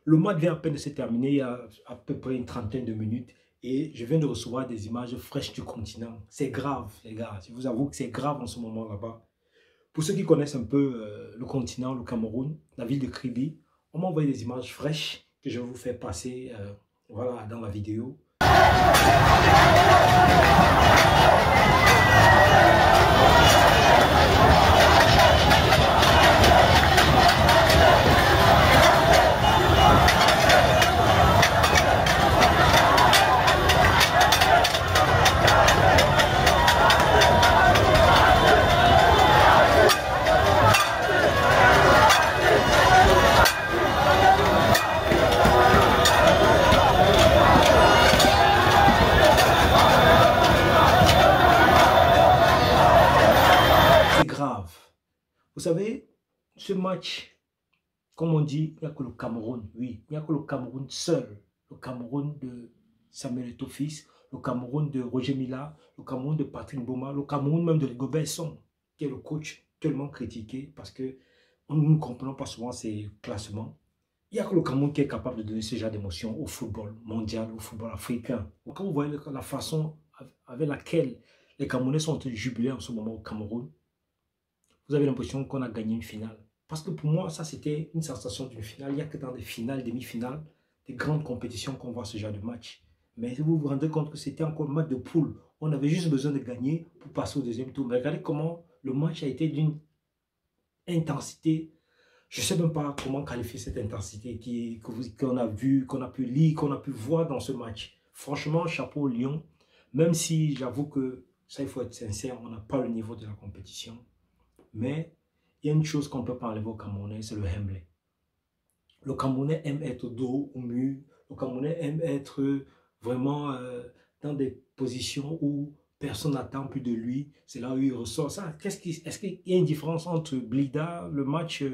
Le match vient à peine de se terminer, il y a à peu près une trentaine de minutes. Et je viens de recevoir des images fraîches du continent. C'est grave, les gars. Je vous avoue que c'est grave en ce moment là-bas. Pour ceux qui connaissent un peu le continent, le Cameroun, la ville de Kribi, on m'a envoyé des images fraîches que je vais vous faire passer voilà, dans la vidéo. Grave. Vous savez, ce match, comme on dit, il n'y a que le Cameroun, oui, il n'y a que le Cameroun seul, le Cameroun de Samuel Eto'o-Fils, le Cameroun de Roger Mila, le Cameroun de Patrick Mboma, le Cameroun même de Rigobert Song, qui est le coach tellement critiqué parce que nous ne comprenons pas souvent ses classements. Il n'y a que le Cameroun qui est capable de donner ce genre d'émotion au football mondial, au football africain. Quand vous voyez la façon avec laquelle les Camerounais sont jubilés en ce moment au Cameroun, vous avez l'impression qu'on a gagné une finale. Parce que pour moi, ça c'était une sensation d'une finale. Il n'y a que dans des finales, demi-finales, des grandes compétitions qu'on voit ce genre de match. Mais vous vous rendez compte que c'était encore le match de poule. On avait juste besoin de gagner pour passer au deuxième tour. Mais regardez comment le match a été d'une intensité. Je ne sais même pas comment qualifier cette intensité qu'on a vue, qu'on a pu lire, qu'on a pu voir dans ce match. Franchement, chapeau au Lion. Même si j'avoue que, ça il faut être sincère, on n'a pas le niveau de la compétition. Mais il y a une chose qu'on ne peut pas enlever au Camerounais, c'est le Hembley. Le Camerounais aime être dos au mur. Le Camerounais aime être vraiment dans des positions où personne n'attend plus de lui. C'est là où il ressort. Est-ce qu'il y a une différence entre Blida, le match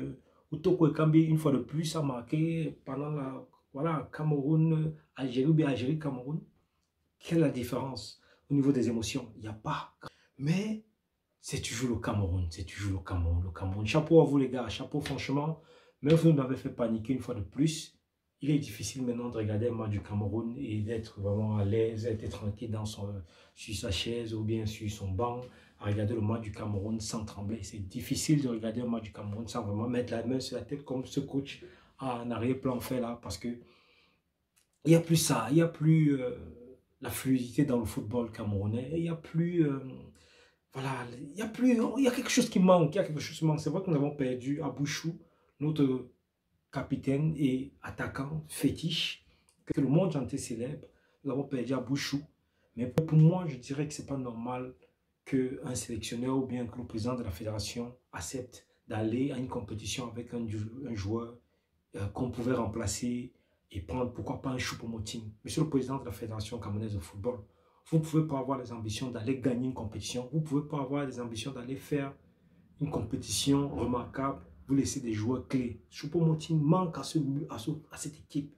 où Toko Ekambi, une fois de plus, a marqué pendant la Cameroun-Algérie ou bien Algérie-Cameroun? Quelle est la différence au niveau des émotions? Il n'y a pas. Mais c'est toujours le Cameroun, c'est toujours le Cameroun, le Cameroun. Chapeau à vous les gars, chapeau franchement. Même si vous m'avez fait paniquer une fois de plus, il est difficile maintenant de regarder un match du Cameroun et d'être vraiment à l'aise, d'être tranquille sur sa chaise ou bien sur son banc, à regarder le match du Cameroun sans trembler. C'est difficile de regarder un match du Cameroun sans vraiment mettre la main sur la tête comme ce coach en arrière-plan fait là, parce que il n'y a plus ça, il n'y a plus la fluidité dans le football camerounais, il n'y a plus... voilà, il y a quelque chose qui manque, il y a quelque chose qui manque. C'est vrai que nous avons perdu Abouchou, notre capitaine et attaquant fétiche, que le monde entier célèbre. Nous avons perdu Abouchou. Mais pour moi, je dirais que ce n'est pas normal qu'un sélectionneur ou bien que le président de la fédération accepte d'aller à une compétition avec un joueur qu'on pouvait remplacer et prendre, pourquoi pas, un Choupo-Moting. Monsieur le président de la fédération camerounaise de football, vous ne pouvez pas avoir les ambitions d'aller gagner une compétition. Vous ne pouvez pas avoir les ambitions d'aller faire une compétition remarquable. Vous laissez des joueurs clés. Choupo-Moting manque à cette équipe.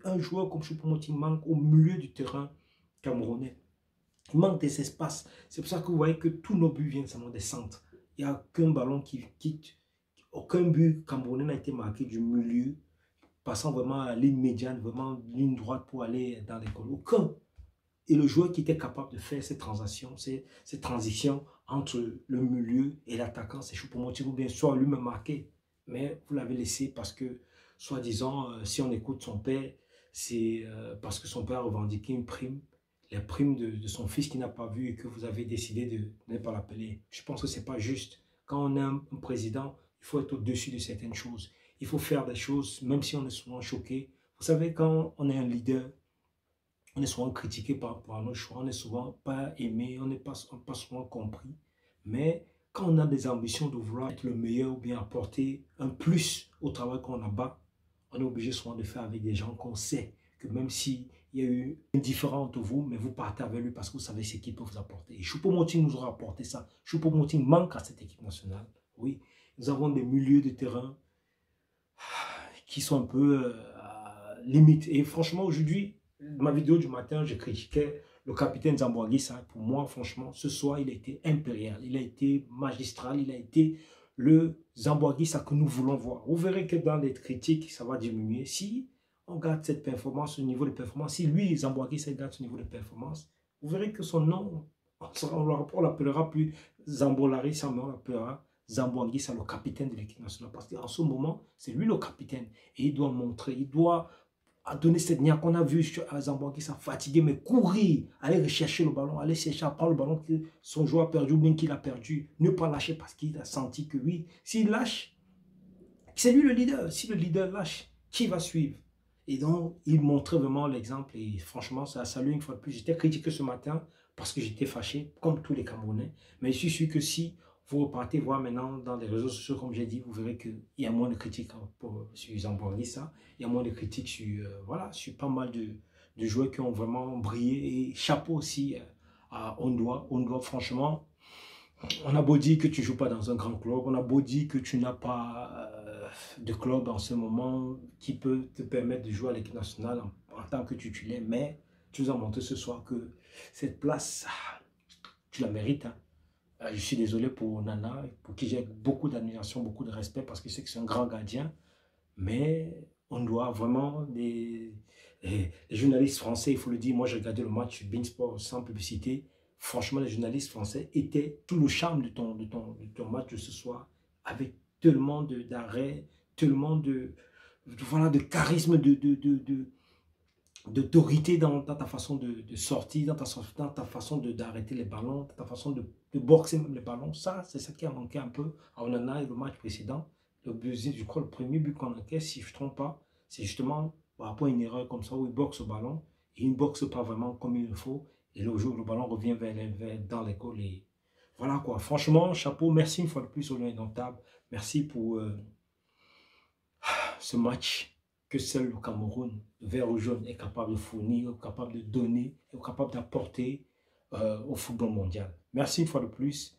Un joueur comme Choupo-Moting manque au milieu du terrain camerounais. Il manque des espaces. C'est pour ça que vous voyez que tous nos buts viennent seulement des centres. Il n'y a qu'un ballon qui quitte. Aucun but camerounais n'a été marqué du milieu, passant vraiment à la ligne médiane, vraiment ligne droite pour aller dans les goals. Aucun. Et le joueur qui était capable de faire ces transitions entre le milieu et l'attaquant, c'est Choupo-Moting, ou bien soit lui-même marqué. Mais vous l'avez laissé parce que, soi-disant, si on écoute son père, c'est parce que son père a revendiqué une prime, la prime de son fils qui n'a pas vu et que vous avez décidé de ne pas l'appeler. Je pense que ce n'est pas juste. Quand on est un président, il faut être au-dessus de certaines choses. Il faut faire des choses, même si on est souvent choqué. Vous savez, quand on est un leader, on est souvent critiqué par rapport à nos choix, on n'est souvent pas aimé, on n'est pas souvent compris. Mais quand on a des ambitions de vouloir être le meilleur ou bien apporter un plus au travail qu'on abat, on est obligé souvent de faire avec des gens qu'on sait que même s'il y a eu un différent entre vous, mais vous partez avec lui parce que vous savez ce qu'il peut vous apporter. Et Choupo-Moting nous aura apporté ça. Choupo-Moting manque à cette équipe nationale. Oui, nous avons des milieux de terrain qui sont un peu limites. Et franchement, aujourd'hui, ma vidéo du matin, je critiquais le capitaine Zamboanguissa. Pour moi, franchement, ce soir, il a été impérial, il a été magistral, il a été le Zamboanguissa que nous voulons voir. Vous verrez que dans les critiques, ça va diminuer. Si on garde cette performance, ce niveau de performance, si lui, Zamboanguissa, garde ce niveau de performance, vous verrez que son nom, on l'appellera plus Zambo-Larissa, mais on l'appellera Zamboanguissa, le capitaine de l'équipe nationale. Parce qu'en ce moment, c'est lui le capitaine. Et il doit montrer, il doit donner cette niaque qu'on a vu à Zamboanguissa fatigué, mais courir, aller rechercher le ballon, aller chercher à prendre le ballon que son joueur a perdu ou bien qu'il a perdu. Ne pas lâcher parce qu'il a senti que oui, s'il lâche, c'est lui le leader. Si le leader lâche, qui va suivre? Et donc, il montrait vraiment l'exemple. Et franchement, ça a salué une fois de plus. J'étais critiqué ce matin parce que j'étais fâché, comme tous les Camerounais. Mais je suis sûr que si vous repartez voir maintenant dans les réseaux sociaux, comme j'ai dit, vous verrez qu'il y a moins de critiques sur Zamboanguissa. Il y a moins de critiques sur, voilà, sur pas mal de joueurs qui ont vraiment brillé. Et chapeau aussi à Ondoa. Ondoa, franchement, on a beau dire que tu ne joues pas dans un grand club, on a beau dire que tu n'as pas de club en ce moment qui peut te permettre de jouer à l'équipe nationale en tant que titulaire, mais tu nous as montré ce soir que cette place, tu la mérites. Hein. Je suis désolé pour Nana, pour qui j'ai beaucoup d'admiration, beaucoup de respect, parce que je sais que c'est un grand gardien, mais on doit vraiment les journalistes français, il faut le dire, moi j'ai regardé le match sur Beansport sans publicité. Franchement, les journalistes français étaient tout le charme de ton match de ce soir, avec tellement d'arrêts, tellement voilà, de charisme, d'autorité dans ta façon de sortir, dans ta façon d'arrêter les ballons, dans ta façon de boxer même les ballons. Ça, c'est ça qui a manqué un peu à Onana et le match précédent. Je crois le premier but qu'on encaisse, si je ne me trompe pas, c'est justement par rapport à une erreur comme ça où il boxe au ballon et il ne boxe pas vraiment comme il le faut. Et le jour où le ballon revient dans l'école. Et voilà quoi. Franchement, chapeau. Merci une fois de plus au Lion Indomptable. Merci pour ce match que seul le Cameroun, le vert ou jaune, est capable de fournir, capable de donner, est capable d'apporter au football mondial. Merci une fois de plus.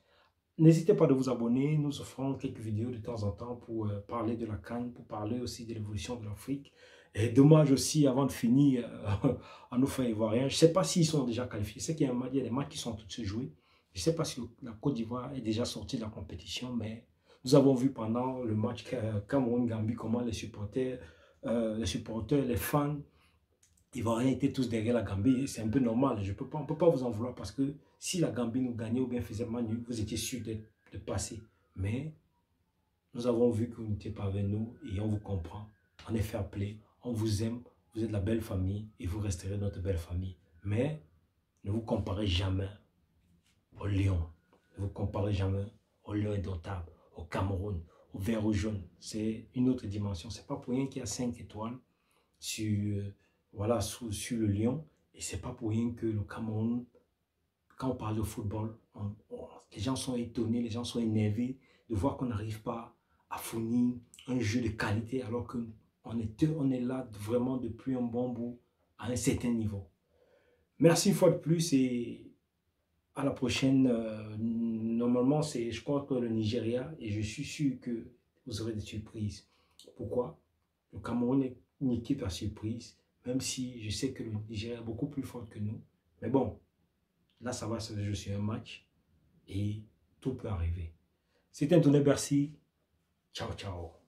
N'hésitez pas de vous abonner. Nous offrons quelques vidéos de temps en temps pour parler de la CAN, pour parler aussi de l'évolution de l'Afrique. Et dommage aussi, avant de finir, à nos frères ivoiriens, je ne sais pas s'ils sont déjà qualifiés. Je sais qu'il y a des matchs qui sont tous joués. Je ne sais pas si la Côte d'Ivoire est déjà sortie de la compétition, mais nous avons vu pendant le match Cameroun-Gambie comment les supporters, les fans ivoiriens étaient tous derrière la Gambie. C'est un peu normal. On ne peut pas vous en vouloir parce que si la Gambie nous gagnait ou bien faisait mal nul, vous étiez sûr de passer. Mais nous avons vu que vous n'étiez pas avec nous et on vous comprend. On est fair play. On vous aime. Vous êtes la belle famille et vous resterez notre belle famille. Mais ne vous comparez jamais au Lion. Ne vous comparez jamais au Lion Indomptable, au Cameroun, au vert ou jaune. C'est une autre dimension. Ce n'est pas pour rien qu'il y a 5 étoiles sur, voilà, sur le Lion. Et ce n'est pas pour rien que le Cameroun, quand on parle de football, les gens sont étonnés, les gens sont énervés de voir qu'on n'arrive pas à fournir un jeu de qualité alors qu'on est là vraiment depuis un bon bout à un certain niveau. Merci une fois de plus et à la prochaine. Normalement, je crois que le Nigeria et je suis sûr que vous aurez des surprises. Pourquoi? Le Cameroun est une équipe à surprise, même si je sais que le Nigeria est beaucoup plus fort que nous. Mais bon, là, ça va se jouer sur un match et tout peut arriver. C'était Anthony Bercy. Ciao, ciao.